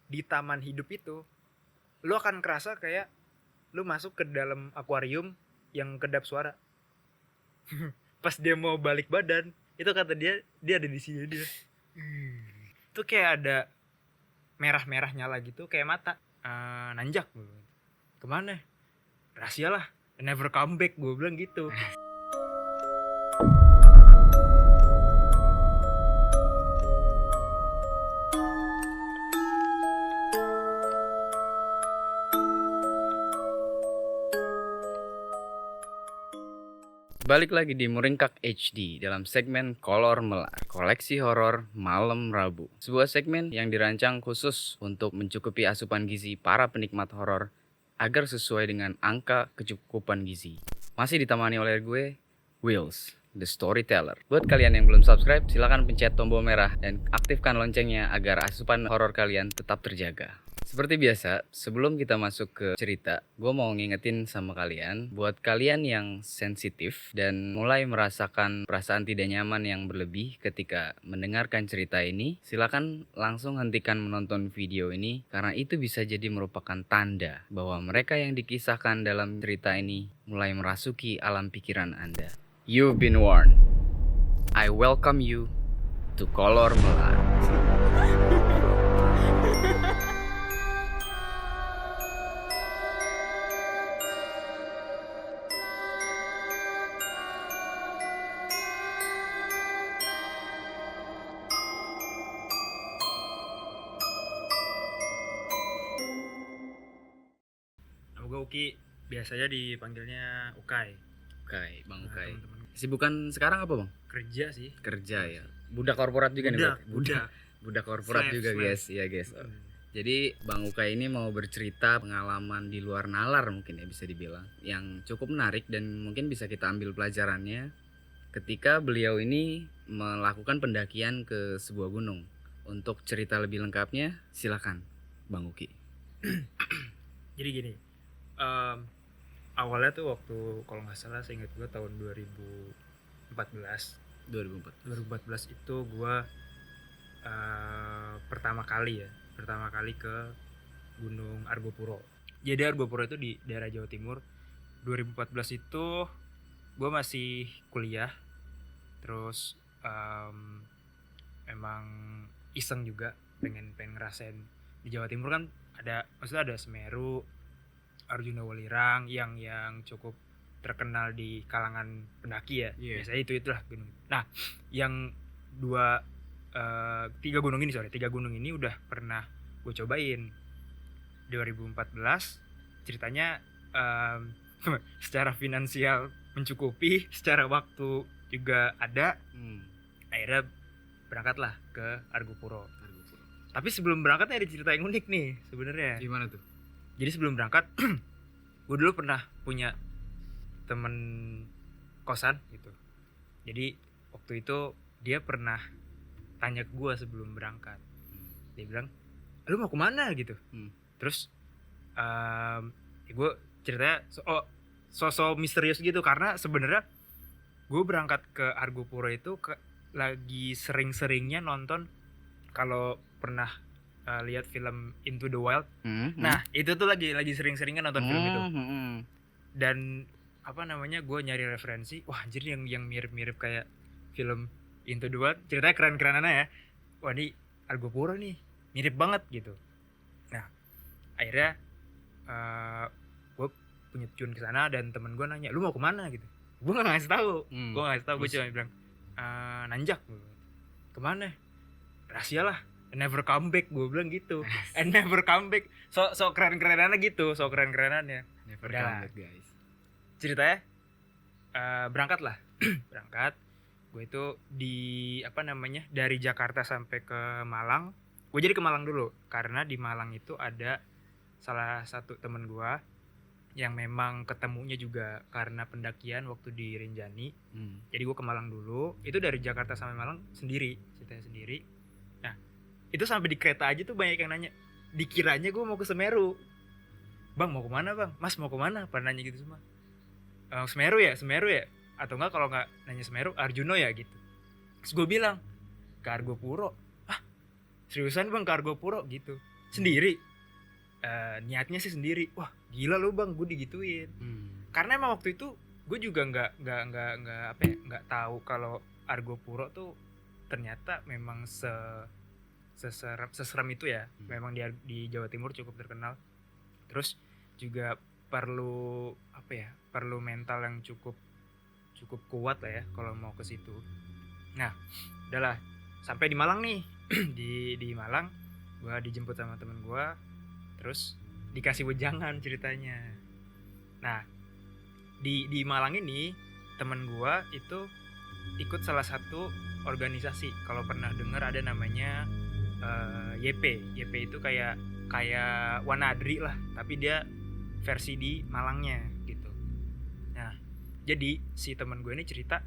di taman hidup itu lu akan kerasa kayak lu masuk ke dalam akuarium yang kedap suara. Pas dia mau balik badan itu kata dia ada di sini dia. Itu kayak ada merah-merah nyala gitu kayak mata. Nanjak gue. Kemana? Rahasia lah. Never come back gue bilang gitu. Balik lagi di Muringkak HD dalam segmen Kolor Melar, koleksi horor malam Rabu. Sebuah segmen yang dirancang khusus untuk mencukupi asupan gizi para penikmat horor agar sesuai dengan angka kecukupan gizi. Masih ditemani oleh gue, Wills, The Storyteller. Buat kalian yang belum subscribe, silahkan pencet tombol merah dan aktifkan loncengnya agar asupan horor kalian tetap terjaga. Seperti biasa, sebelum kita masuk ke cerita, gue mau ngingetin sama kalian, buat kalian yang sensitif dan mulai merasakan perasaan tidak nyaman yang berlebih ketika mendengarkan cerita ini, silakan langsung hentikan menonton video ini karena itu bisa jadi merupakan tanda bahwa mereka yang dikisahkan dalam cerita ini mulai merasuki alam pikiran Anda. You've been warned. I welcome you to Kolor Melar. Nama gue Uki, biasanya dipanggilnya Ukai. Ukai, Bang Ukai. Temen-temen Sibukan sekarang apa, Bang? kerja sih. Kerja ya. Budak korporat juga nih, Bang? Budak. Budak korporat juga, Slave. guys. Iya, guys. Jadi Bang Ukai ini mau bercerita pengalaman di luar nalar mungkin ya bisa dibilang, yang cukup menarik dan mungkin bisa kita ambil pelajarannya ketika beliau ini melakukan pendakian ke sebuah gunung. Untuk cerita lebih lengkapnya, silakan Bang Uki. Jadi gini, awalnya tuh waktu kalau nggak salah saya ingat gue tahun 2014 2004. itu gue pertama kali ke Gunung Argopuro. Jadi Argopuro itu di daerah Jawa Timur. 2014 itu gue masih kuliah, terus emang iseng juga pengen ngerasain di Jawa Timur kan maksudnya ada Semeru, Arjuna Welirang yang cukup terkenal di kalangan pendaki ya. Yeah. Biasanya itulah gunung. Nah, yang tiga gunung ini udah pernah gue cobain. 2014 ceritanya secara finansial mencukupi, secara waktu juga ada. Akhirnya berangkatlah ke Argopuro. Tapi sebelum berangkatnya ada cerita yang unik nih sebenarnya. Gimana tuh? Jadi sebelum berangkat, gue dulu pernah punya temen kosan gitu. Jadi waktu itu dia pernah tanya ke gue sebelum berangkat. Dia bilang, lu mau kemana gitu? Terus gue ceritanya sosok misterius gitu karena sebenarnya gue berangkat ke Argopuro itu lagi sering-seringnya nonton, kalau pernah lihat film Into the Wild. Nah, itu tuh lagi sering-seringnya nonton film itu. Dan gue nyari referensi, wah anjir yang mirip-mirip kayak film Into the Wild, ceritanya keren-kerenannya ya. Wah, ini Argopuro nih, mirip banget gitu. Nah, akhirnya gue punya tujuan ke sana dan temen gue nanya, "Lu mau kemana?" gitu. Gue enggak ngasih tahu. Gue cuma bilang, "Nanjak." "Kemana?" "Rahasia lah. Never come back," gue bilang gitu. And never come back. So keren-kerenannya gitu, Never Udah. come back, guys. Ceritanya berangkat lah. Berangkat. Gue itu dari Jakarta sampai ke Malang. Gue jadi ke Malang dulu karena di Malang itu ada salah satu temen gue yang memang ketemunya juga karena pendakian waktu di Rinjani. Jadi gue ke Malang dulu. Itu dari Jakarta sampai Malang ceritanya sendiri. Nah, itu sampai di kereta aja tuh banyak yang nanya, dikiranya gue mau ke Semeru. "Bang, mau kemana bang? Mas, mau kemana?" Pada nanya gitu semua. Semeru ya? Atau enggak kalau nggak nanya Semeru, Arjuno ya gitu. Terus gue bilang, "Ke Argopuro." "Ah, seriusan bang, ke Argopuro?" gitu. sendiri. Niatnya sih sendiri. Wah gila lu bang, gue digituin. Karena emang waktu itu gue juga nggak tahu kalau Argo Puro tuh ternyata memang seserem itu ya. Memang di Jawa Timur cukup terkenal. Terus juga perlu perlu mental yang cukup kuat lah ya kalau mau ke situ. Nah udahlah sampai di Malang nih. di Malang gue dijemput sama temen gue, terus dikasih wejangan ceritanya. Nah di Malang ini temen gue itu ikut salah satu organisasi, kalau pernah dengar ada namanya YP itu kayak Wanadri lah, tapi dia versi di Malangnya gitu. Nah jadi si temen gue ini cerita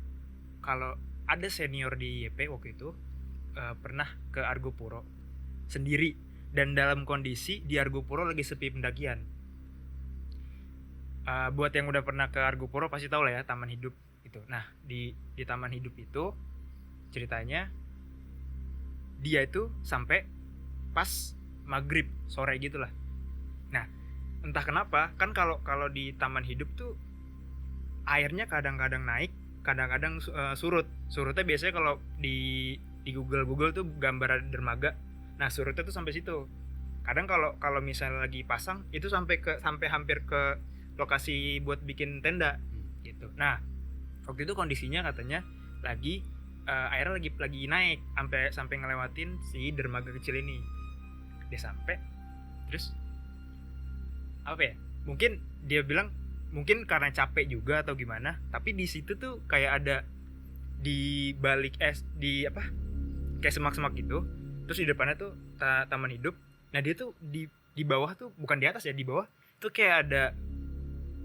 kalau ada senior di YP waktu itu pernah ke Argo Puro sendiri, dan dalam kondisi di Argo Puro lagi sepi pendakian. Buat yang udah pernah ke Argo Puro pasti tahu lah ya, taman hidup itu. Nah di taman hidup itu ceritanya dia itu sampai pas maghrib sore gitulah. Nah entah kenapa kan kalau di taman hidup tuh airnya kadang-kadang naik, kadang-kadang surutnya biasanya kalau di Google tuh gambar dermaga. Nah surutnya tuh sampai situ. Kadang kalau misalnya lagi pasang itu sampai hampir ke lokasi buat bikin tenda gitu. Nah waktu itu kondisinya katanya lagi airnya lagi naik sampai ngelewatin si dermaga kecil ini. Dia sampai terus mungkin dia bilang mungkin karena capek juga atau gimana, tapi di situ tuh kayak ada di balik kayak semak-semak gitu. Terus di depannya tuh taman hidup. Nah dia tuh di bawah tuh, bukan di atas ya, di bawah tuh kayak ada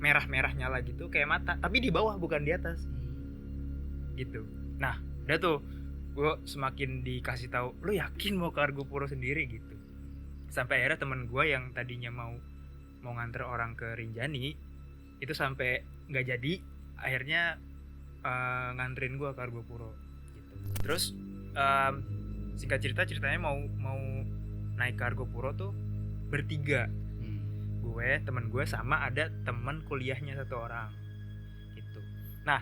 merah-merah nyala gitu kayak mata, tapi di bawah bukan di atas gitu. Nah udah tuh gue semakin dikasih tahu, lo yakin mau ke Argo Puro sendiri gitu. Sampai akhirnya temen gue yang tadinya mau nganter orang ke Rinjani itu sampai nggak jadi, akhirnya nganterin gue ke Argo Puro gitu. Terus singkat ceritanya mau naik ke Argo Puro tuh bertiga. Gue, temen gue, sama ada temen kuliahnya satu orang gitu. Nah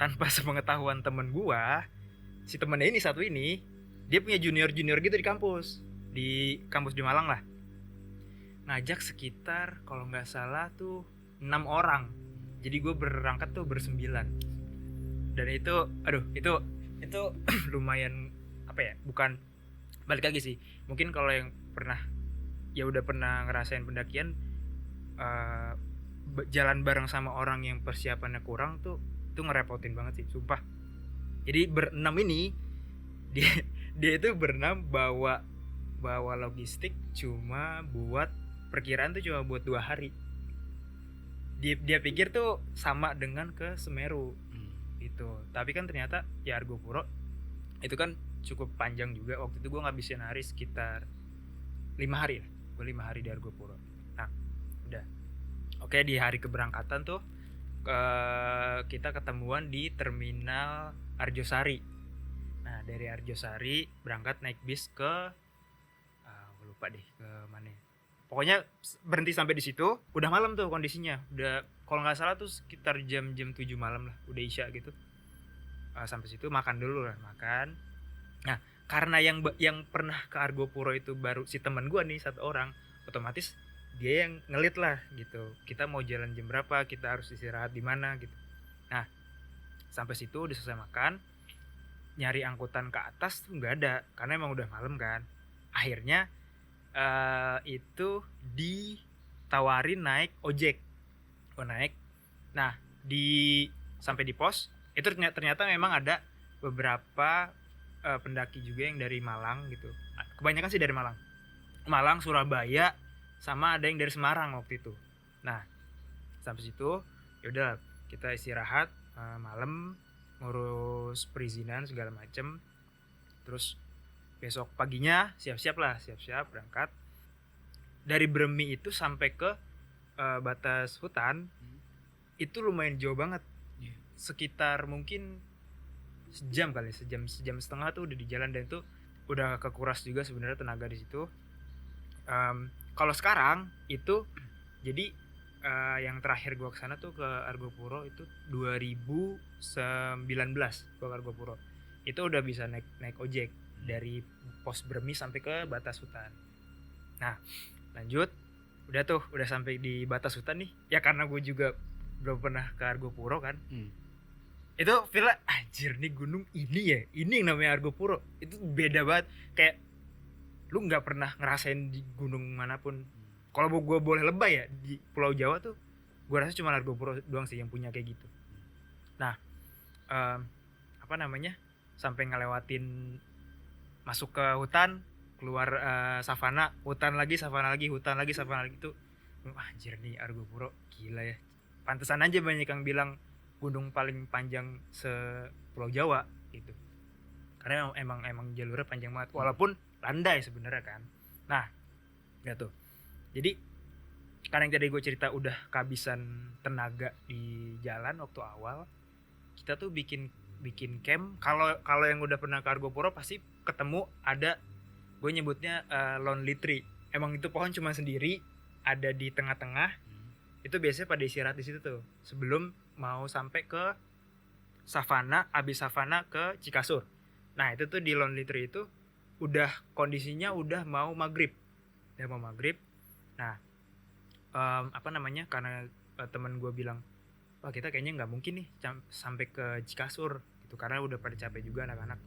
tanpa sepengetahuan temen gue, si temennya ini satu ini dia punya junior gitu di kampus di Malang lah, ngajak sekitar kalau nggak salah tuh 6 orang. Jadi gue berangkat tuh bersembilan, dan itu lumayan bukan, balik lagi sih mungkin kalau yang udah pernah ngerasain pendakian, jalan bareng sama orang yang persiapannya kurang tuh ngerepotin banget sih sumpah. Jadi berenam ini dia itu berenam bawa logistik cuma buat perkiraan tuh cuma buat 2 hari. Dia pikir tuh sama dengan ke Semeru gitu, tapi kan ternyata ya Argo Puro itu kan cukup panjang juga. Waktu itu gue ngabisin hari sekitar 5 hari ya, gue 5 hari di Argo Puro. Nah udah oke, di hari keberangkatan tuh kita ketemuan di terminal Arjosari. Nah dari Arjosari berangkat naik bis ke lupa deh ke mana. Pokoknya berhenti sampai di situ, udah malam tuh kondisinya. Udah kalau nggak salah tuh sekitar jam 7 malam lah, udah isya gitu. Sampai situ makan dulu lah, makan. Nah karena yang pernah ke Argo Puro itu baru si teman gue nih satu orang, otomatis dia yang ngelit lah gitu. Kita mau jalan jam berapa, kita harus istirahat di mana gitu. Nah sampai situ udah selesai makan, nyari angkutan ke atas tuh nggak ada karena emang udah malam kan. Akhirnya itu ditawarin naik ojek. Naik. Nah sampai di pos itu ternyata memang ada beberapa pendaki juga yang dari Malang gitu. Kebanyakan sih dari Malang, Surabaya, sama ada yang dari Semarang waktu itu. Nah sampai situ yaudah kita istirahat malam, ngurus perizinan segala macem. Terus besok paginya siap-siap berangkat. Dari Bremi itu sampai ke batas hutan itu lumayan jauh banget, sekitar mungkin sejam setengah tuh udah di jalan. Dan itu udah kekuras juga sebenarnya tenaga di situ. Kalau sekarang itu jadi yang terakhir gua kesana tuh ke Argopuro itu 2019 gua ke Argopuro. Itu udah bisa naik ojek dari pos Bermi sampai ke batas hutan. Nah, lanjut udah sampai di batas hutan nih. Ya karena gue juga belum pernah ke Argopuro kan. Itu feel anjir nih gunung ini ya. Ini yang namanya Argopuro. Itu beda banget. Kayak lu nggak pernah ngerasain di gunung manapun. Kalau gue boleh lebay ya di Pulau Jawa tuh, gue rasa cuma Argopuro doang sih yang punya kayak gitu. Nah, apa namanya, sampai ngelewatin masuk ke hutan, keluar savana, hutan lagi, savana lagi, hutan lagi, savana lagi tuh, anjir nih Argopuro gila ya. Pantesan aja banyak yang bilang gunung paling panjang se Pulau Jawa gitu. Karena emang jalurnya panjang banget, walaupun landai sebenarnya kan. Nah, ya tuh. Jadi karena yang tadi gue cerita udah kehabisan tenaga di jalan waktu awal, kita tuh bikin camp. Kalau yang udah pernah ke Argopuro pasti ketemu ada, gue nyebutnya lonely tree. Emang itu pohon cuma sendiri, ada di tengah-tengah. Itu biasanya pada istirahat di situ tuh sebelum mau sampai ke savana, abis savana ke Cikasur. Nah itu tuh di lonely tree itu udah kondisinya udah mau maghrib. Nah apa namanya, karena teman gue bilang, wah kita kayaknya nggak mungkin nih sampai ke Cikasur gitu, karena udah pada capek juga anak-anak.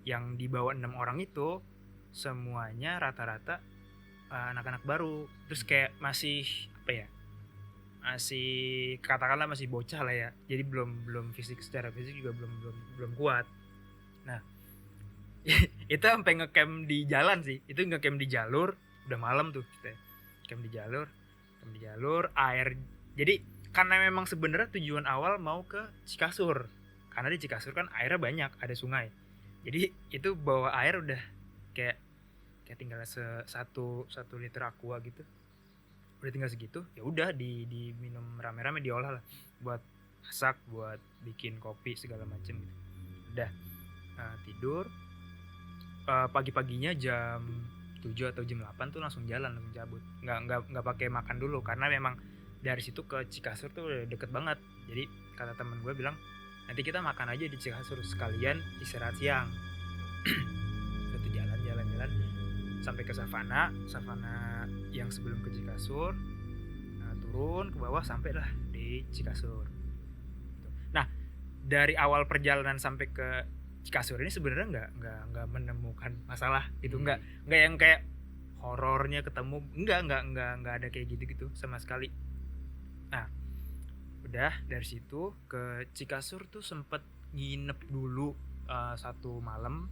Yang dibawa 6 orang itu semuanya rata-rata anak-anak baru, terus kayak masih apa ya, masih katakanlah masih bocah lah ya, jadi belum secara fisik juga belum kuat. Nah itu sampai ngecamp di jalan sih, itu ngecamp di jalur, udah malam tuh kita camp di jalur air. Jadi karena memang sebenarnya tujuan awal mau ke Cikasur, karena di Cikasur kan airnya banyak, ada sungai. Jadi itu bawa air udah kayak tinggal satu liter aqua gitu, udah tinggal segitu. Ya udah diminum rame-rame, diolah lah buat masak, buat bikin kopi segala macem gitu. Udah tidur, pagi-paginya jam 7 atau jam 8 tuh langsung cabut, nggak pakai makan dulu, karena memang dari situ ke Cikasur tuh udah deket banget. Jadi kata teman gue bilang, nanti kita makan aja di Cikasur sekalian istirahat siang. Itu jalan sampai ke savana yang sebelum ke Cikasur. Turun ke bawah, sampailah di Cikasur. Nah dari awal perjalanan sampai ke Cikasur ini sebenarnya nggak menemukan masalah itu, nggak yang kayak horornya ketemu, nggak ada kayak gitu sama sekali. Nah udah dari situ ke Cikasur tuh sempet nginep dulu 1 malam.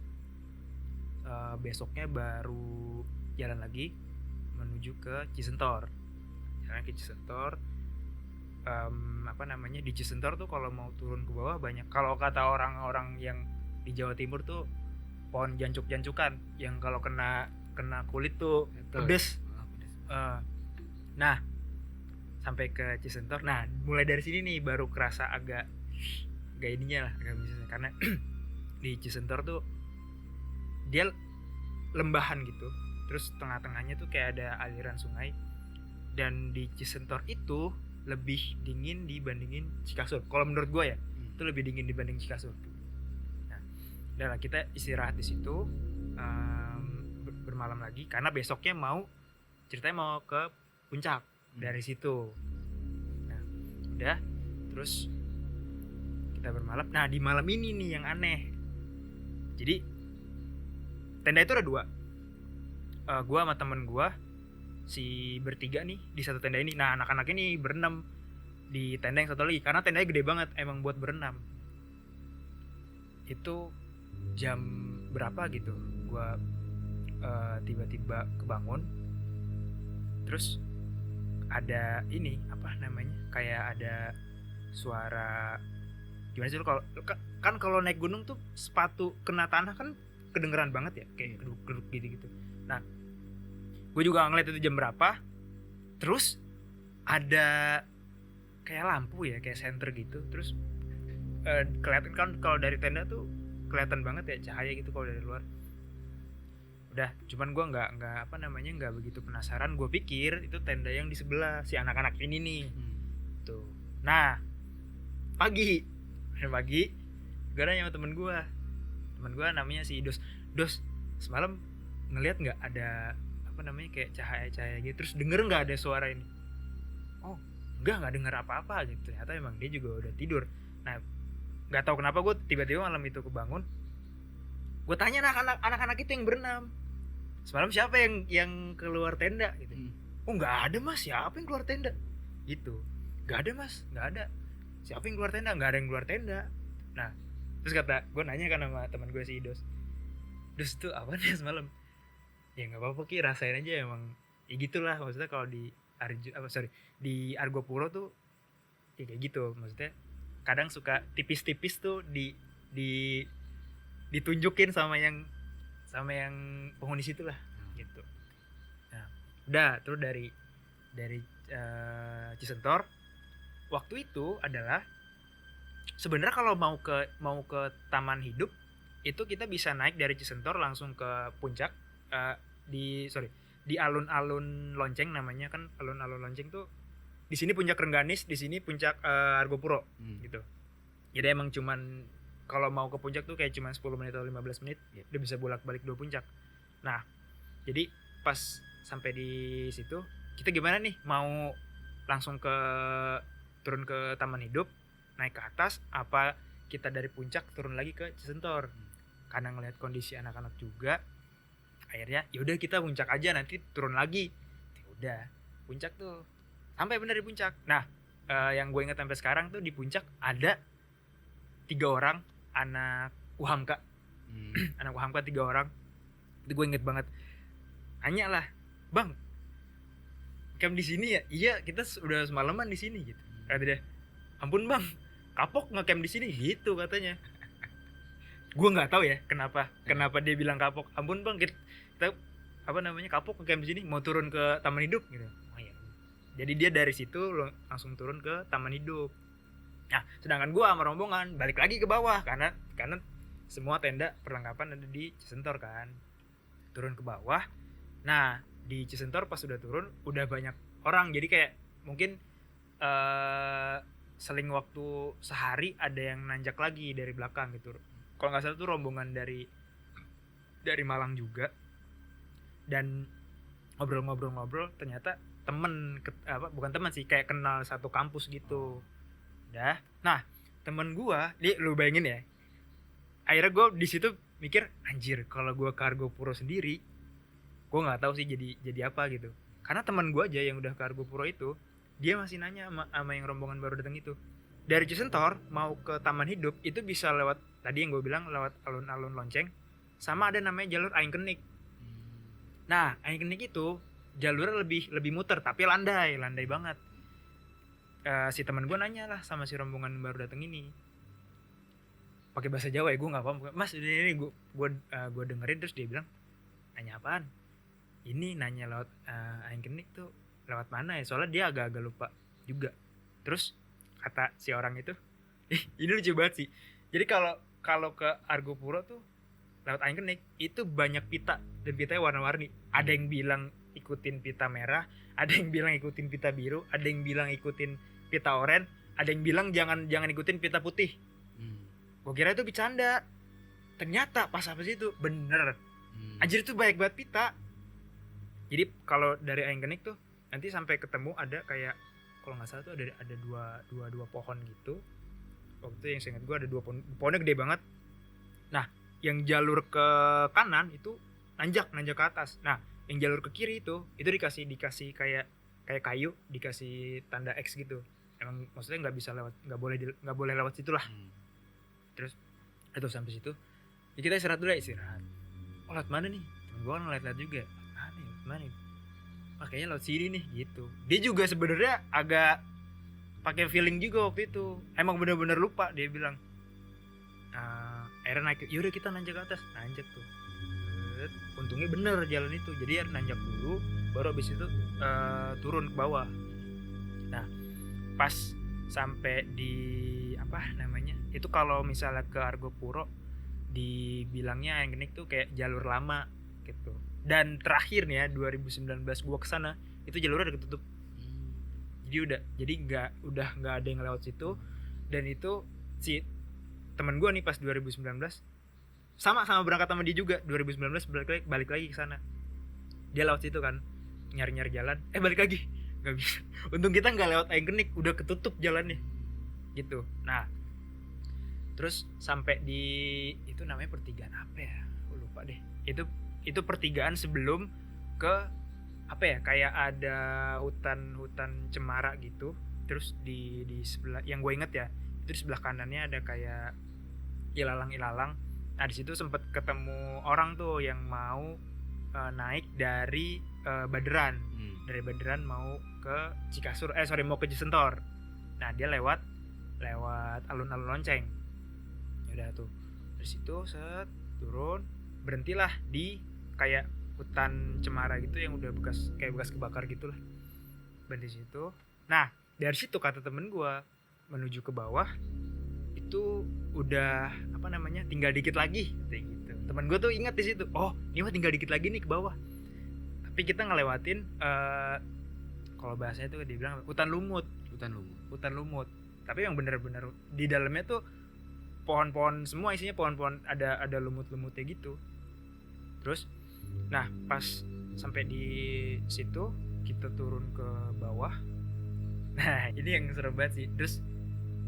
Besoknya baru jalan lagi menuju ke Cisentor. Jalan ke Cisentor, apa namanya, di Cisentor tuh kalau mau turun ke bawah banyak, kalau kata orang-orang yang di Jawa Timur tuh, pohon jancuk-jancukan yang kalau kena kulit tuh pedes. Nah sampai ke Cisentor, nah mulai dari sini nih baru kerasa agak ininya lah, agak misalnya, karena di Cisentor tuh dia lembahan gitu, terus tengah-tengahnya tuh kayak ada aliran sungai, dan di Cisentor itu lebih dingin dibandingin Cikasur. Kalau menurut gue ya, itu lebih dingin dibanding Cikasur. Nah, udah lah kita istirahat di situ, bermalam lagi, karena besoknya ceritanya mau ke puncak dari situ. Nah, udah, terus kita bermalam. Nah, di malam ini nih yang aneh. Jadi tenda itu ada 2. Gua sama temen gua si bertiga nih di satu tenda ini. Nah, anak-anak ini berenam di tenda yang satu lagi, karena tendanya gede banget emang buat berenam. Itu jam berapa gitu, gua tiba-tiba kebangun, terus ada ini apa namanya, kayak ada suara, gimana sih, kalau naik gunung tuh sepatu kena tanah kan kedengeran banget ya, kayak geduk-geduk gitu. Nah gue juga ngeliat itu jam berapa, terus ada kayak lampu ya, kayak senter gitu, terus kelihatan kan kalau dari tenda tuh kelihatan banget ya cahaya gitu kalau dari luar. Udah, cuman gue nggak begitu penasaran. Gue pikir itu tenda yang di sebelah si anak-anak ini nih. Tuh. Nah, pagi gue nanya sama temen gue namanya si Dos, semalam ngelihat nggak ada kayak cahaya gitu, terus denger nggak ada suara ini? Oh, nggak denger apa-apa gitu. Ternyata emang dia juga udah tidur. Nah, nggak tahu kenapa gue tiba-tiba malam itu kebangun. Gue tanya anak-anak itu yang berenam, semalam siapa yang keluar tenda gitu. Oh, nggak ada mas, siapa yang keluar tenda gitu? Nggak ada mas, nggak ada. Siapa yang keluar tenda? Nggak ada yang keluar tenda. Nah, terus gue nanya kan sama teman gue si Dos tuh apa nih semalam? Ya nggak apa-apa Ki, rasain aja, emang ya gitulah. Maksudnya kalau di di Argopuro tuh ya kayak gitu. Maksudnya kadang suka tipis-tipis tuh ditunjukin sama yang penghuni situ lah gitu. Nah, udah terus dari Cisentor waktu itu adalah sebenarnya kalau mau ke Taman Hidup itu kita bisa naik dari Cisentor langsung ke puncak, di alun-alun Lonceng namanya kan. Alun-alun Lonceng tuh di sini puncak Rengganis, di sini puncak Argopuro gitu. Jadi emang cuman kalau mau ke puncak tuh kayak cuman 10 menit atau 15 menit udah bisa bolak-balik dua puncak. Nah, jadi pas sampai di situ kita gimana nih, mau langsung turun ke Taman Hidup, naik ke atas, apa kita dari puncak turun lagi ke Cisentor? Karena ngelihat kondisi anak-anak juga, akhirnya yaudah kita puncak aja, nanti turun lagi. Udah puncak tuh, sampai bener di puncak. Nah, yang gue ingat sampai sekarang tuh di puncak ada 3 orang anak UHAMKA. Anak UHAMKA 3 orang. Itu gue inget banget. Tanya lah, bang, camp di sini ya? Iya, kita udah semalaman di sini gitu. Kata dia, ampun bang, kapok ngecamp di sini gitu katanya. Gue nggak tahu ya kenapa dia bilang kapok. Ampun bang, kita kapok ngecamp di sini, mau turun ke Taman Hidup gitu. Oh iya. Jadi dia dari situ langsung turun ke Taman Hidup. Nah, sedangkan gue sama rombongan balik lagi ke bawah karena semua tenda perlengkapan ada di Cisentor kan. Turun ke bawah. Nah, di Cisentor pas udah turun udah banyak orang, jadi kayak mungkin seling waktu sehari ada yang nanjak lagi dari belakang gitu. Kalau nggak salah tuh rombongan dari Malang juga. Dan ngobrol ternyata bukan teman sih, kayak kenal satu kampus gitu. Udah. Nah, temen gua, lu bayangin ya. Akhirnya gua di situ mikir, anjir, kalau gua ke Argopuro sendiri, gua nggak tahu sih jadi apa gitu. Karena teman gua aja yang udah ke Argopuro itu, dia masih nanya sama yang rombongan baru datang itu, dari Cisentor mau ke Taman Hidup itu bisa lewat tadi yang gue bilang, lewat alun-alun Lonceng, sama ada namanya jalur Aing Kenik. Nah, Aing Kenik itu jalurnya lebih muter tapi landai banget. Si teman gue nanya lah sama si rombongan baru datang ini, pakai bahasa Jawa ya, gue nggak paham. Mas, ini gue dengerin, terus dia bilang, nanya apaan? Ini nanya lewat Aing Kenik tuh lewat mana ya, soalnya dia agak-agak lupa juga. Terus kata si orang itu, ini lucu banget sih. Jadi kalau ke Argopuro tuh lewat Aing Kenik itu banyak pita, dan pitanya warna-warni. Ada yang bilang ikutin pita merah, ada yang bilang ikutin pita biru, ada yang bilang ikutin pita oranye, ada yang bilang jangan ikutin pita putih. Gue kira itu bercanda, ternyata pas apa sih itu bener. Anjir, itu banyak banget pita. Jadi kalau dari Aing Kenik tuh nanti sampai ketemu ada kayak, kalau nggak salah tuh ada dua pohon gitu. Waktu itu yang saya ingat gue ada 2 pohonnya gede banget. Nah, yang jalur ke kanan itu nanjak ke atas. Nah, yang jalur ke kiri itu dikasih kayak kayu, dikasih tanda X gitu. Emang maksudnya nggak boleh lewat situ lah. Terus itu sampai situ, ya kita istirahat dulu. Oh, lewat mana nih? Temen gue kan lihat juga. Mana nih? Kayaknya lewat sini nih gitu. Dia juga sebenarnya agak pakai feeling juga waktu itu. Emang bener-bener lupa, dia bilang. Akhirnya naik, yaudah kita nanjak ke atas. Nanjak tuh. Untungnya bener jalan itu. Jadi ya nanjak dulu, baru abis itu turun ke bawah. Nah, pas sampai di itu kalau misalnya ke Argopuro dibilangnya Aing Kenik tuh kayak jalur lama gitu. Dan terakhir nih ya 2019 gua kesana itu jalurnya udah ketutup. Jadi udah nggak ada yang lewat situ. Dan itu si teman gua nih pas 2019 sama berangkat sama dia juga 2019 balik lagi ke sana. Dia lewat situ kan nyari jalan, balik lagi nggak bisa. Untung kita nggak lewat Aengkenik, udah ketutup jalannya gitu. Nah terus sampai di itu namanya pertigaan apa ya, aku lupa deh. Itu pertigaan sebelum ke apa ya, kayak ada hutan cemara gitu. Terus di sebelah yang gue inget ya, itu di sebelah kanannya ada kayak ilalang. Nah di situ sempet ketemu orang tuh yang mau naik dari Baderan. Dari Baderan mau ke Cikasur, mau ke Cisentor. Nah dia lewat alun-alun Lonceng. Ya udah tuh dari situ set turun, berhentilah di kayak hutan cemara gitu yang udah bekas kebakar gitulah. Berhenti situ. Nah dari situ kata temen gue menuju ke bawah itu udah apa namanya, tinggal dikit lagi kayak gitu. Temen gue tuh ingat di situ, oh ini mah tinggal dikit lagi nih ke bawah. Tapi kita ngelewatin kalau bahasanya tuh dia bilang hutan lumut. Tapi yang bener-bener di dalamnya tuh pohon-pohon semua, isinya pohon-pohon, ada lumut-lumutnya gitu. Terus nah pas sampai di situ kita turun ke bawah. Nah ini yang serem banget sih. Terus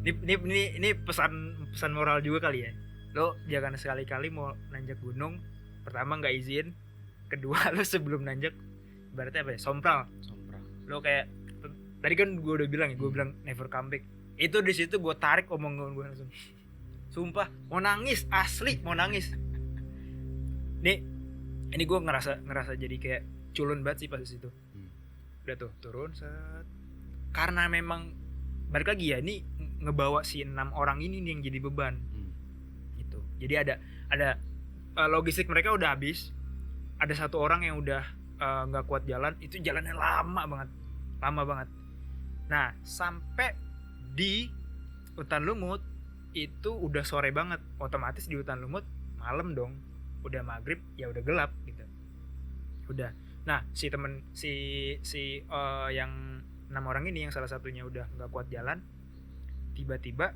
ini pesan moral juga kali ya. Lo jangan sekali-kali mau nanjak gunung, pertama nggak izin, kedua lo sebelum nanjak berarti apa ya, sompral. Lo kayak tadi kan gue udah bilang ya, gue bilang never come back. Itu di situ gue tarik omongan gue langsung. Sumpah mau nangis, asli mau nangis. Ini gue ngerasa jadi kayak culun banget sih pas di situ. Udah tuh turun set. Karena memang balik lagi ya, ini ngebawa si 6 orang ini nih yang jadi beban. Gitu. Jadi ada logistik mereka udah habis. Ada satu orang yang udah nggak kuat jalan, itu jalannya lama banget. Nah sampai di hutan lumut itu udah sore banget, otomatis di hutan lumut malam dong, udah maghrib ya udah gelap gitu. Udah. Nah si yang 6 orang ini yang salah satunya udah nggak kuat jalan, tiba-tiba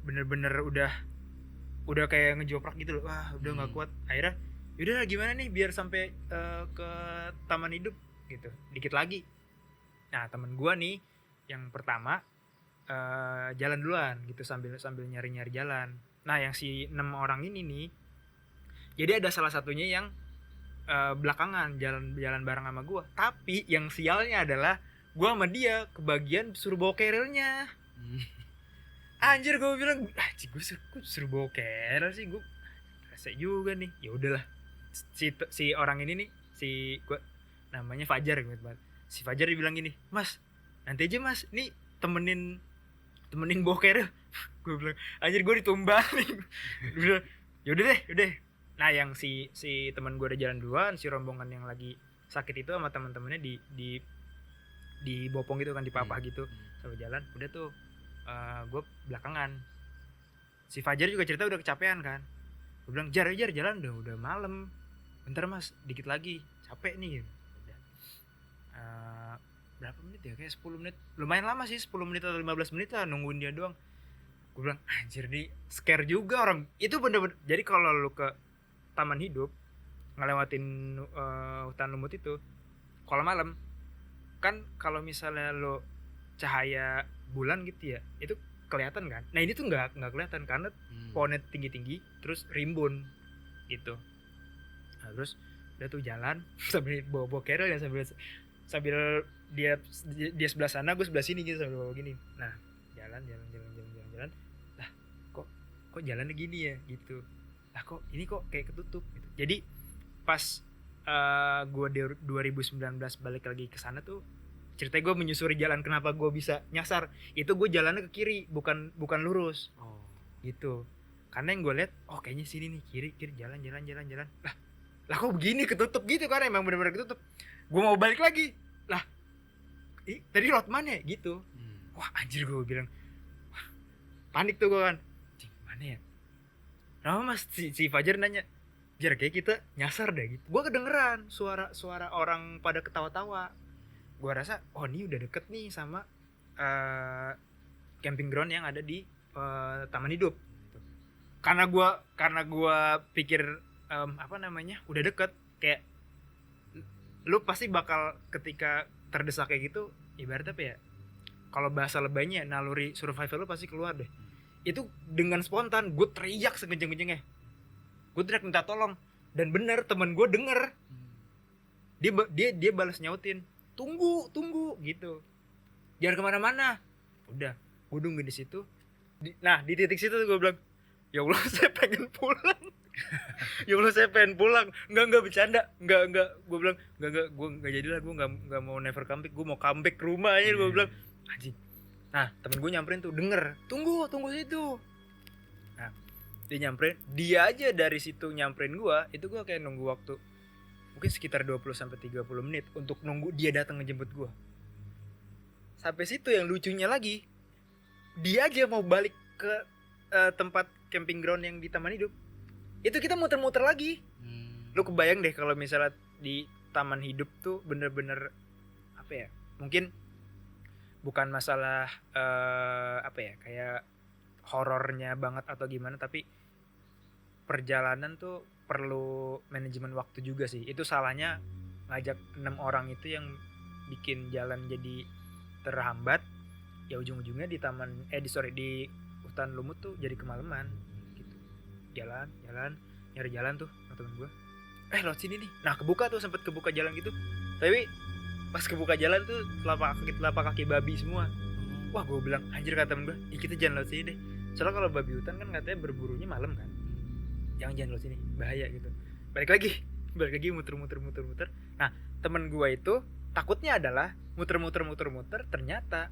bener-bener udah kayak ngejoprak gitu loh. Wah udah nggak kuat. Akhirnya yaudah gimana nih biar sampai ke taman hidup gitu, dikit lagi. Nah temen gua nih yang pertama jalan duluan gitu sambil nyari jalan. Nah yang si 6 orang ini nih, jadi ada salah satunya yang belakangan jalan bareng sama gua. Tapi yang sialnya adalah gua sama dia kebagian suruh bawa carrier-nya. Anjir gue bilang, gue suruh bawa carrier sih, gue rese juga nih. Ya udahlah. Si orang ini nih, si gua namanya Fajar gitu banget. Si Fajar dibilang gini, "Mas, nanti aja Mas, nih temenin boker." Gue bilang anjir gue ditumbalin. Yaudah deh. Nah yang si teman gue udah jalan duluan, si rombongan yang lagi sakit itu sama teman-temannya di bopong gitu kan, dipapah gitu sambil jalan. Udah tuh gue belakangan. Si Fajar juga cerita udah kecapean kan. Gue bilang jar jalan udah malam, bentar Mas, dikit lagi, capek nih. Udah. Berapa menit ya, kayak 10 menit, lumayan lama sih, 10 menit atau 15 menit lah nungguin dia doang. Gue bilang anjir nih scare juga orang itu bener-bener. Jadi kalau lu ke taman hidup ngelewatin hutan lumut itu kalau malam kan, kalau misalnya lo cahaya bulan gitu ya itu kelihatan kan. Nah ini tuh nggak kelihatan karena pohonnya tinggi terus rimbun gitu. Nah, terus udah tuh jalan sambil bawa carrier ya, sambil dia sebelah sana, gue sebelah sini gitu sambil bawa gini. Nah jalan lah kok jalannya gini ya gitu. Lah kok ini kok kayak ketutup gitu. Jadi pas gue 2019 balik lagi ke sana tuh ceritanya gue menyusuri jalan. Kenapa gue bisa nyasar itu, gue jalannya ke kiri, bukan lurus. Gitu. Karena yang gue lihat kayaknya sini nih, kiri jalan lah kok begini ketutup gitu kan, emang benar-benar ketutup. Gue mau balik lagi lah, tadi road mana ya gitu. Wah anjir gue bilang, wah, panik tuh gue kan, mana ya. Nah mas si Fajar nanya, kayak kita nyasar deh gitu. Gue kedengeran suara orang pada ketawa-tawa. Gue rasa ini udah deket nih sama camping ground yang ada di taman hidup. Karena gue pikir udah deket, kayak lu pasti bakal ketika terdesak kayak gitu, ibarat apa ya, kalau bahasa lebaynya naluri survival lu pasti keluar deh. Itu dengan spontan gue teriak sekenceng-kencengnya, gue teriak minta tolong, dan bener temen gue denger. Dia balas nyautin, tunggu gitu, jangan kemana-mana. Udah, gue nunggu di situ. Nah di titik situ gue bilang, ya Allah saya pengen pulang. Ya Allah saya pengen pulang. Enggak bercanda. Enggak. Gue bilang enggak, gue enggak jadilah, gue enggak mau never come back. Gue mau come back ke rumah aja. Gue bilang anjing. Nah temen gue nyamperin tuh, denger, tunggu situ. Nah dia nyamperin, dia aja dari situ nyamperin gue, itu gue kayak nunggu waktu mungkin sekitar 20-30 menit untuk nunggu dia datang ngejemput gue. Sampai situ yang lucunya lagi, dia aja mau balik ke tempat camping ground yang di taman hidup. Itu kita muter-muter lagi. Lu kebayang deh kalau misalnya di taman hidup tuh bener-bener apa ya, mungkin bukan masalah kayak horornya banget atau gimana, tapi perjalanan tuh perlu manajemen waktu juga sih. Itu salahnya ngajak 6 orang itu yang bikin jalan jadi terhambat. Ya ujung-ujungnya di hutan lumut tuh jadi kemalaman gitu. Jalan nyari jalan tuh sama temen gue, lewat sini nih. Nah kebuka jalan gitu, tapi pas kebuka jalan tuh telapak kaki babi semua. Wah gue bilang anjir, kata temen gue, kita jangan lewat sini deh, soalnya kalau babi hutan kan katanya berburunya malam kan, jangan lewat sini, bahaya gitu. Balik lagi muter. Nah temen gue itu takutnya adalah muter ternyata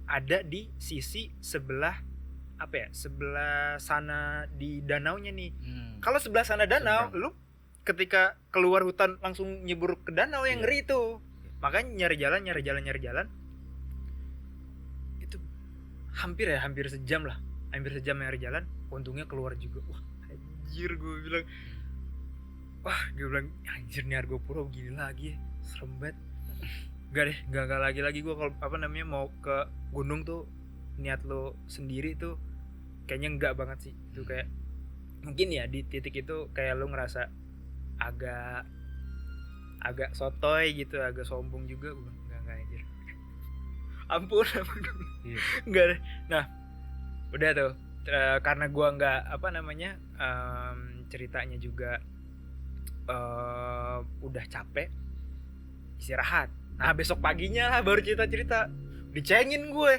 ada di sisi sebelah sebelah sana di danaunya nih. Kalau sebelah sana danau, lu ketika keluar hutan langsung nyebur ke danau, yang ngeri itu. Makanya nyari jalan itu hampir sejam nyari jalan. Untungnya keluar juga. Wah anjir, gue bilang anjir nih Argo Puro gini lagi ya, serem banget. Enggak lagi gue kalau mau ke gunung tuh niat lo sendiri tuh kayaknya enggak banget sih. Itu kayak mungkin ya di titik itu kayak lo ngerasa agak sotoy gitu, agak sombong juga. Gue enggak anjir. Ampun. Enggak deh. Nah udah tuh, karena gue enggak ceritanya juga udah capek, istirahat. Nah besok paginya lah baru cerita dicengin gue,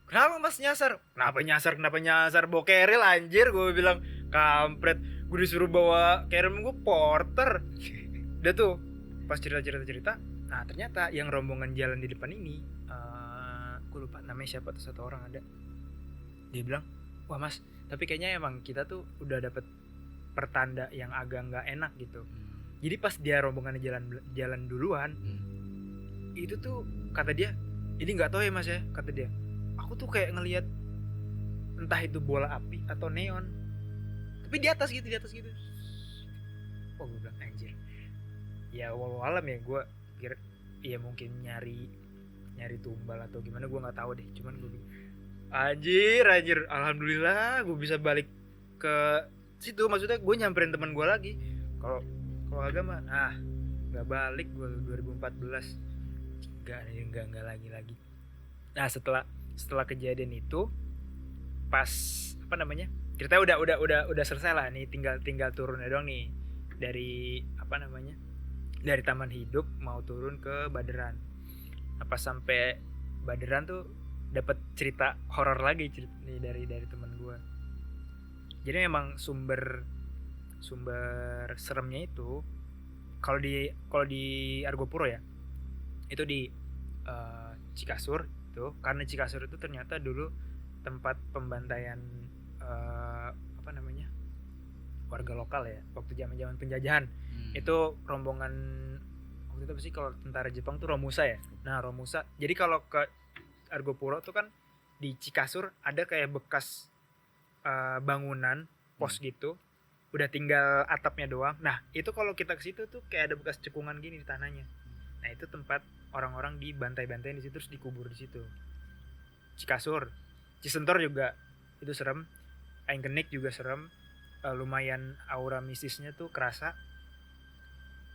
kenapa mas nyasar? Kenapa nyasar bawa keril anjir, gue bilang kampret, gue disuruh bawa keril, gue porter. Udah tuh pas cerita, nah ternyata yang rombongan jalan di depan ini, gue lupa namanya siapa tuh, satu orang ada, dia bilang, wah mas tapi kayaknya emang kita tuh udah dapet pertanda yang agak nggak enak gitu. Jadi pas dia rombongannya jalan duluan, itu tuh kata dia, ini nggak tahu ya mas ya, kata dia, aku tuh kayak ngelihat entah itu bola api atau neon, tapi di atas gitu. Oh gue bilang anjir, ya walau alam ya, gue pikir ya mungkin nyari tumbal atau gimana, gue nggak tahu deh. Cuman gue bilang anjir, alhamdulillah gue bisa balik ke situ. Maksudnya gue nyamperin teman gue lagi. Kalau agak mah nggak balik gue 2014. Enggak lagi. Nah setelah kejadian itu, pas ceritanya udah selesai lah nih, tinggal turunnya doang nih dari dari taman hidup mau turun ke Baderan. Pas sampai Baderan tuh dapat cerita horor lagi nih dari teman gue. Jadi memang sumber seremnya itu kalau di Argo Puro ya, itu di Cikasur itu, karena Cikasur itu ternyata dulu tempat pembantaian warga lokal ya waktu zaman penjajahan. Itu rombongan waktu itu apa sih, kalau tentara Jepang tuh Romusa ya. Nah Romusa, jadi kalau ke Argo Puro tuh kan di Cikasur ada kayak bekas bangunan pos gitu. udah tinggal atapnya doang. Nah itu kalau kita ke situ tuh kayak ada bekas cekungan gini di tanahnya. Nah itu tempat orang-orang dibantai-bantai di situ terus dikubur di situ. Cikasur, Cisentor juga itu serem. Aingkenik juga serem. Lumayan aura mistisnya tuh kerasa.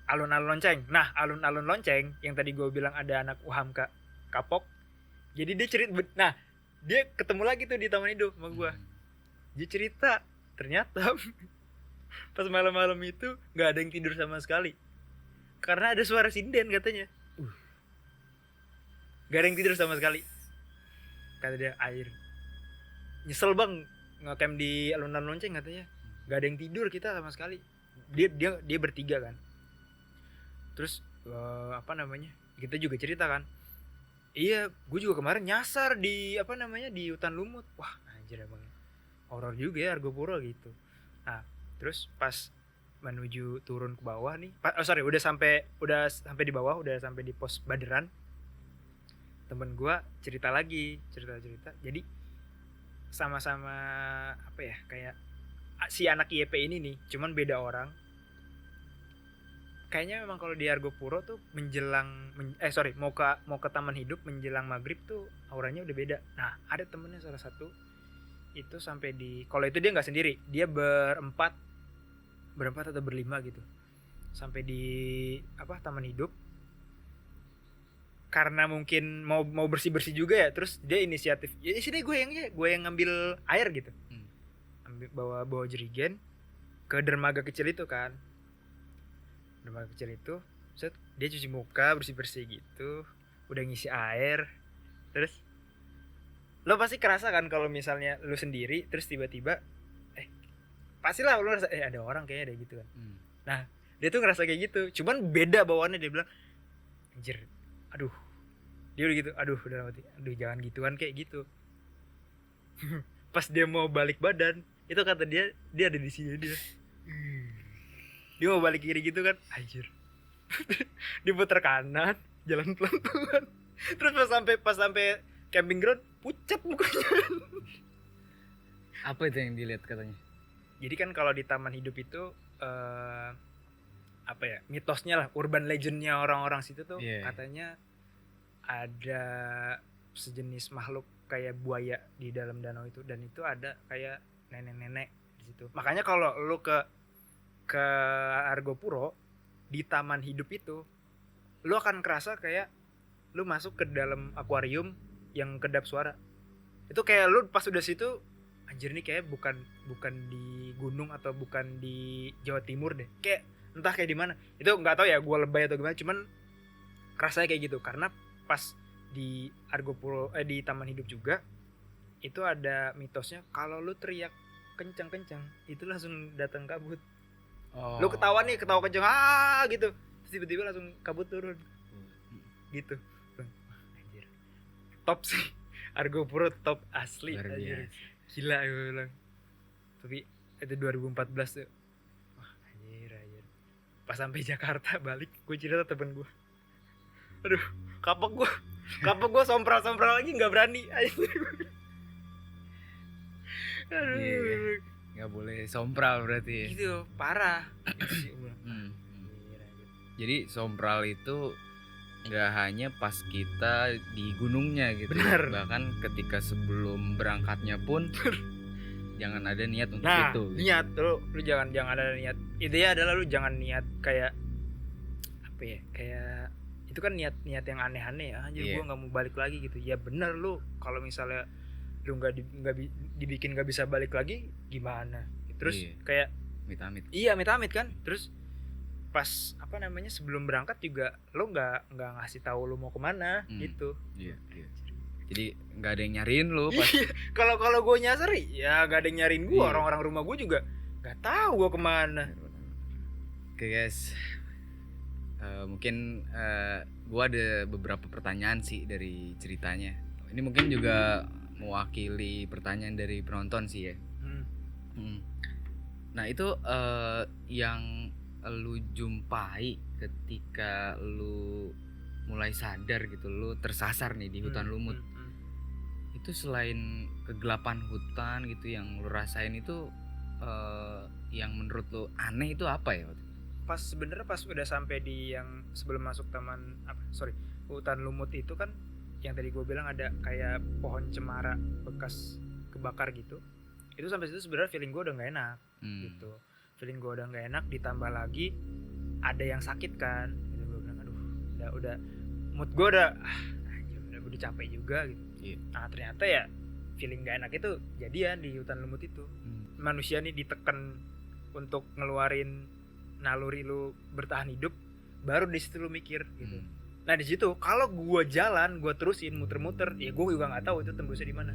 Alun-alun lonceng. Nah alun-alun lonceng yang tadi gue bilang ada anak UHAMKA kapok. Jadi dia cerita, nah dia ketemu lagi tuh di Taman Hidup sama gue. Dia cerita ternyata pas malam-malam itu nggak ada yang tidur sama sekali karena ada suara sinden katanya. Gak ada yang tidur sama sekali kata dia. Air nyesel bang ngecamp di alun-alun lonceng katanya, gak ada yang tidur kita sama sekali. Dia bertiga kan. Terus kita juga cerita kan, iya gue juga kemarin nyasar di di hutan lumut. Wah anjir emang horor juga ya Argopuro gitu. Nah terus pas menuju turun ke bawah nih, udah sampai di bawah, udah sampai di pos Baderan, temen gue cerita jadi sama-sama kayak si anak IEP ini nih, cuman beda orang. Kayaknya memang kalau di Argopuro tuh mau ke Taman Hidup menjelang maghrib tuh auranya udah beda. Nah ada temennya salah satu itu sampai kalau itu dia nggak sendiri, dia berempat atau berlima gitu, sampai di Taman Hidup karena mungkin mau bersih juga ya. Terus dia inisiatif, ya sini gue yang ngambil air gitu, bawa jerigen ke dermaga kecil itu kan. Dermaga kecil itu set, dia cuci muka bersih gitu, udah ngisi air. Terus lo pasti kerasa kan kalau misalnya lo sendiri terus tiba-tiba pastilah lo ngerasa ada orang kayaknya ada gitu kan. Nah dia tuh ngerasa kayak gitu, cuman beda bawaannya. Dia bilang anjir, aduh dia udah gitu, udah mati, jangan gituan kayak gitu. Pas dia mau balik badan itu kata dia ada di sini, dia mau balik kiri gitu kan, anjir. Diputar kanan, jalan pelan-pelan. Terus pas sampai camping ground pucat mukanya. Apa itu yang dilihat katanya? Jadi kan kalau di Taman Hidup itu mitosnya lah, urban legendnya orang-orang situ tuh katanya ada sejenis makhluk kayak buaya di dalam danau itu, dan itu ada kayak nenek-nenek di situ. Makanya kalau lu ke Argopuro di Taman Hidup itu, lu akan kerasa kayak lu masuk ke dalam akuarium yang kedap suara. Itu kayak lu pas udah situ, anjir nih kayak bukan di gunung atau bukan di Jawa Timur deh. Kayak entah kayak di mana. Itu nggak tahu ya gue lebay atau gimana, cuman rasanya kayak gitu. Karena pas di Argopuro di Taman Hidup juga itu ada mitosnya kalau lu teriak kencang-kencang itu langsung datang kabut. Lu ketawa kencang gitu. Terus tiba-tiba langsung kabut turun. Gitu. Anjir. Top sih. Argopuro top asli. Anjir. Gila gue bilang. Tapi itu 2014 tuh. Wah anjir. Pas sampai Jakarta balik, gue cerita temen gue. Aduh, kapok gue sompral lagi nggak berani. Aduh. Nggak boleh sompral berarti. Gitu, parah. Jadi sompral itu nggak hanya pas kita di gunungnya gitu. Bener. Bahkan ketika sebelum berangkatnya pun jangan ada niat untuk itu. Nah, niat lu jangan ada niat. Intinya adalah lu jangan niat kayak kayak itu kan niat yang aneh-aneh ya. Anjir gue nggak mau balik lagi gitu. Ya bener, lu kalau misalnya lu nggak dibikin nggak bisa balik lagi gimana? Terus kayak amit-amit. Iya amit-amit kan. Terus pas sebelum berangkat juga lu nggak ngasih tahu lu mau kemana gitu. Iya. Jadi nggak ada yang nyariin lu pas. Kalau gue nyasar ya nggak ada yang nyariin gue. Orang-orang rumah gue juga nggak tahu gue kemana. Oke guys, mungkin gue ada beberapa pertanyaan sih dari ceritanya. Ini mungkin juga mewakili pertanyaan dari penonton sih ya. Nah itu yang lu jumpai ketika lu mulai sadar gitu, lu tersasar nih di hutan lumut. Itu selain kegelapan hutan gitu yang lu rasain itu, yang menurut lo aneh itu apa ya? Sebenarnya pas udah sampai di yang sebelum masuk hutan lumut itu kan, yang tadi gue bilang ada kayak pohon cemara bekas kebakar gitu. Itu sampai situ sebenarnya feeling gue udah nggak enak gitu. Feeling gue udah nggak enak, ditambah lagi ada yang sakit kan. Jadi gue bilang aduh, udah mood gue udah capek juga gitu. Nah ternyata ya feeling gak enak itu jadian di hutan lumut itu. Manusia nih ditekan untuk ngeluarin naluri lu bertahan hidup, baru di situ lu mikir gitu. Nah di situ kalau gue jalan, gue terusin muter-muter, ya gue juga nggak tahu itu tembusnya di mana.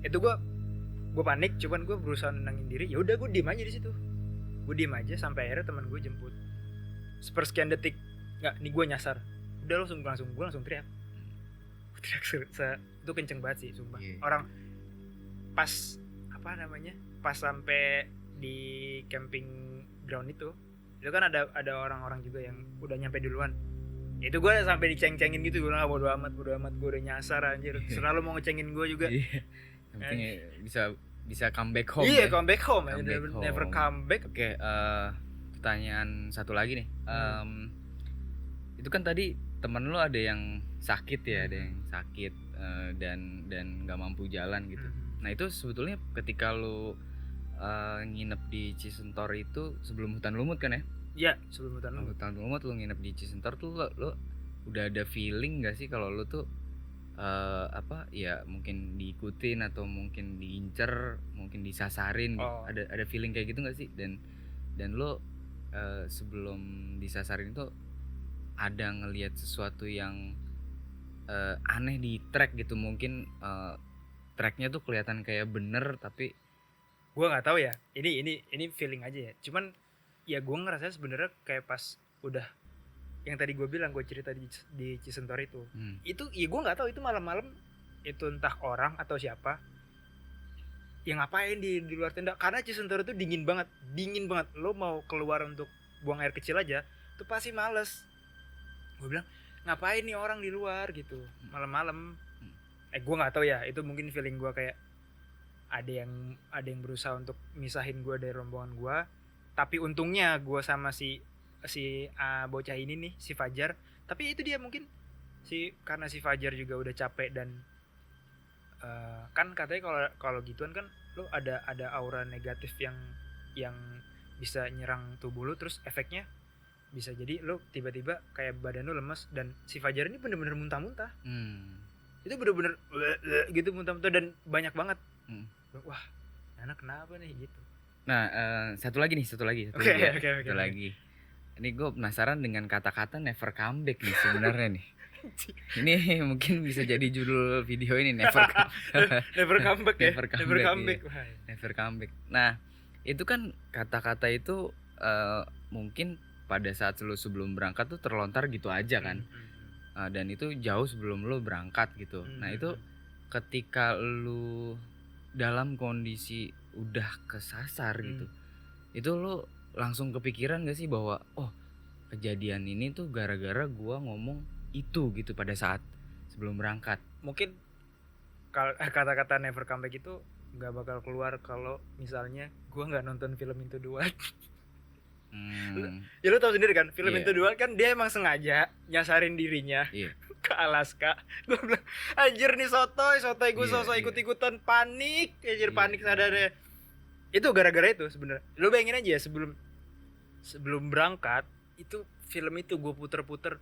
Itu gue panik, cuman gue berusaha nenangin diri. Ya udah gue diem aja di situ. Gue diem aja sampai akhirnya teman gue jemput. Sepersekian detik, nggak, nih gue nyasar. Udah gue langsung teriak. Itu kenceng banget sih sumpah. Orang pas pas sampai di camping ground itu kan ada orang-orang juga yang udah nyampe duluan. Itu gue sampai diceng-cengin gitu, gue bilang bodo amat gue udah nyasar anjir. Selalu mau ngecengin gue juga. Yang penting bisa comeback home. Iya, comeback home. Never come back. Oke, pertanyaan satu lagi nih. Itu kan tadi temen lu ada yang sakit ya, ada yang sakit dan nggak mampu jalan gitu. Nah itu sebetulnya ketika lu nginep di Cisentor itu sebelum hutan lumut kan ya? Iya, sebelum hutan lumut lu nginep di Cisentor tuh lu udah ada feeling nggak sih kalau lu tuh ya mungkin diikutin atau mungkin diincer, mungkin disasarin gitu. Ada feeling kayak gitu nggak sih? Dan lu sebelum disasarin itu ada ngelihat sesuatu yang aneh di track gitu, mungkin tracknya tuh kelihatan kayak bener tapi gue nggak tahu ya, ini feeling aja ya. Cuman ya gue ngerasa sebenarnya kayak pas udah yang tadi gue bilang, gue cerita di Cisentor itu ya gue nggak tahu itu malam-malam itu entah orang atau siapa yang ngapain di luar tenda, karena Cisentor itu dingin banget. Lo mau keluar untuk buang air kecil aja tuh pasti males. Gue bilang ngapain nih orang di luar gitu malam-malam. Gue nggak tahu ya, itu mungkin feeling gue kayak ada yang berusaha untuk misahin gue dari rombongan gue. Tapi untungnya gue sama si bocah ini nih, si Fajar. Tapi itu dia mungkin karena si Fajar juga udah capek dan kan katanya kalau gituan kan lo ada aura negatif yang bisa nyerang tubuh lo, terus efeknya bisa jadi lo tiba-tiba kayak badan lo lemes. Dan si Fajar ini bener-bener muntah-muntah. Itu bener-bener gitu muntah-muntah dan banyak banget. Wah, anak kenapa nih gitu. Nah, satu lagi. Oke. Ini gue penasaran dengan kata-kata never come back nih sebenarnya nih. Ini mungkin bisa jadi judul video ini, never come back. Never come back. Nah, itu kan kata-kata itu mungkin pada saat lu sebelum berangkat tuh terlontar gitu aja kan. Dan itu jauh sebelum lu berangkat gitu. Nah, itu ketika lu dalam kondisi udah kesasar gitu, itu lo langsung kepikiran gak sih bahwa kejadian ini tuh gara-gara gua ngomong itu gitu pada saat sebelum berangkat? Mungkin kata-kata never come back itu gak bakal keluar kalau misalnya gua gak nonton film Into the Wild. Ya lo tau sendiri kan, film Into the Wild kan dia emang sengaja nyasarin dirinya ke Alaska. Gue bilang anjir nih sotoy gue sosok ikut-ikutan panik, panik sadarnya. Itu gara-gara itu sebenarnya. Lo bayangin aja ya, sebelum berangkat itu film itu gue puter-puter.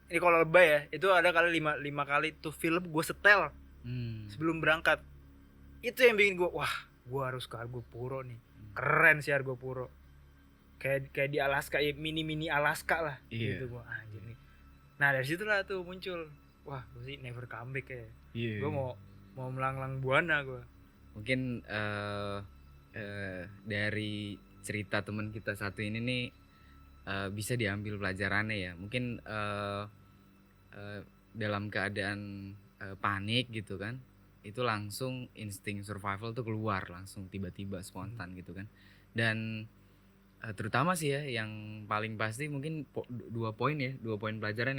Ini kalau lebay ya, itu ada kali 5 kali tuh film gue setel sebelum berangkat. Itu yang bikin gue, wah gue harus ke Argo Puro nih. Keren sih Argo Puro. Kayak di Alaska ya, mini Alaska lah gitu gue anjir nih. Nah dari situlah tuh muncul, wah gue sih never come back ya. Gue mau melanglang buana gue. Mungkin dari cerita teman kita satu ini nih bisa diambil pelajarannya ya. Mungkin dalam keadaan panik gitu kan, itu langsung insting survival tuh keluar langsung tiba-tiba spontan gitu kan. Dan terutama sih ya yang paling pasti mungkin 2 poin pelajaran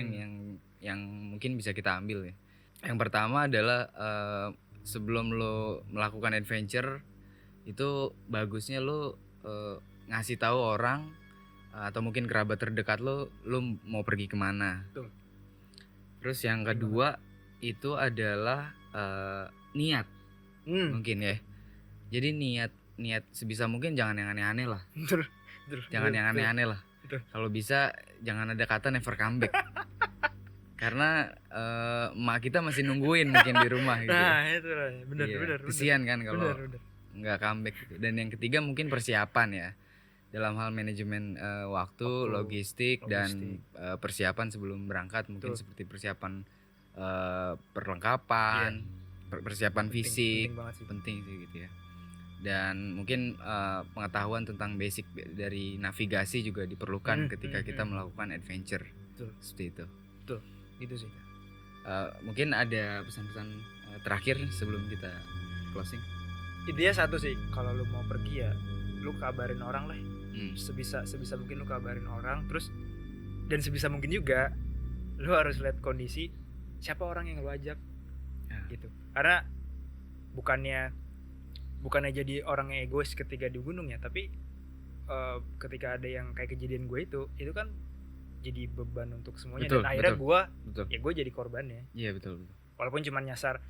yang mungkin bisa kita ambil ya. Yang pertama adalah sebelum lo melakukan adventure itu bagusnya lo ngasih tahu orang atau mungkin kerabat terdekat lu mau pergi kemana. Betul. Terus yang kedua itu adalah niat mungkin ya. Jadi niat sebisa mungkin jangan yang aneh-aneh lah. Betul. Jangan yang aneh-aneh lah. Betul. Kalau bisa jangan ada kata never come back. Karena emak kita masih nungguin mungkin di rumah gitu. Nah, itu lah. Benar. Kesian kan kalau Benar. nggak comeback gitu. Dan yang ketiga mungkin persiapan ya. Dalam hal manajemen waktu, logistik dan persiapan sebelum berangkat, mungkin Betul. seperti persiapan perlengkapan, persiapan fisik, Penting banget sih. penting sih gitu ya. Dan mungkin pengetahuan tentang basic dari navigasi juga diperlukan ketika kita melakukan adventure. Betul. Seperti itu. Gitu sih. Mungkin ada pesan-pesan terakhir sebelum kita closing. Intinya satu sih, kalau lu mau pergi ya lu kabarin orang lah. Hmm. Sebisa mungkin lu kabarin orang, terus dan sebisa mungkin juga lu harus lihat kondisi siapa orang yang lu ajak. Ya. Gitu. Karena bukannya jadi orang yang egois ketika di gunung ya, tapi ketika ada yang kayak kejadian gue itu kan jadi beban untuk semuanya. Betul, dan akhirnya betul. gue jadi korbannya. Iya betul. Walaupun cuma nyasar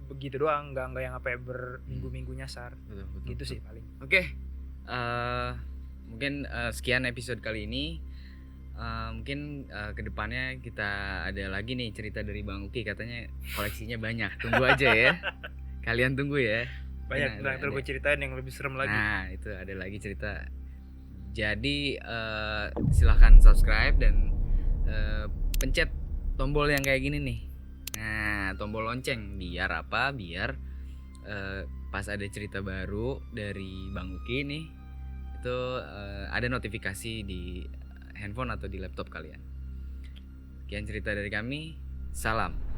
begitu doang, nggak yang apa ya berminggu-minggu nyasar. Betul. Gitu sih paling. Oke. Mungkin sekian episode kali ini. Mungkin kedepannya kita ada lagi nih cerita dari Bang Uki, katanya koleksinya banyak. Tunggu aja ya. Kalian tunggu ya. Banyak Nah, terus gue ceritain yang lebih serem lagi. Nah, itu ada lagi cerita. Jadi silahkan subscribe dan pencet tombol yang kayak gini nih. Nah, tombol lonceng biar apa? Biar pas ada cerita baru dari Bang Uki nih, itu ada notifikasi di handphone atau di laptop kalian. Sekian cerita dari kami. Salam.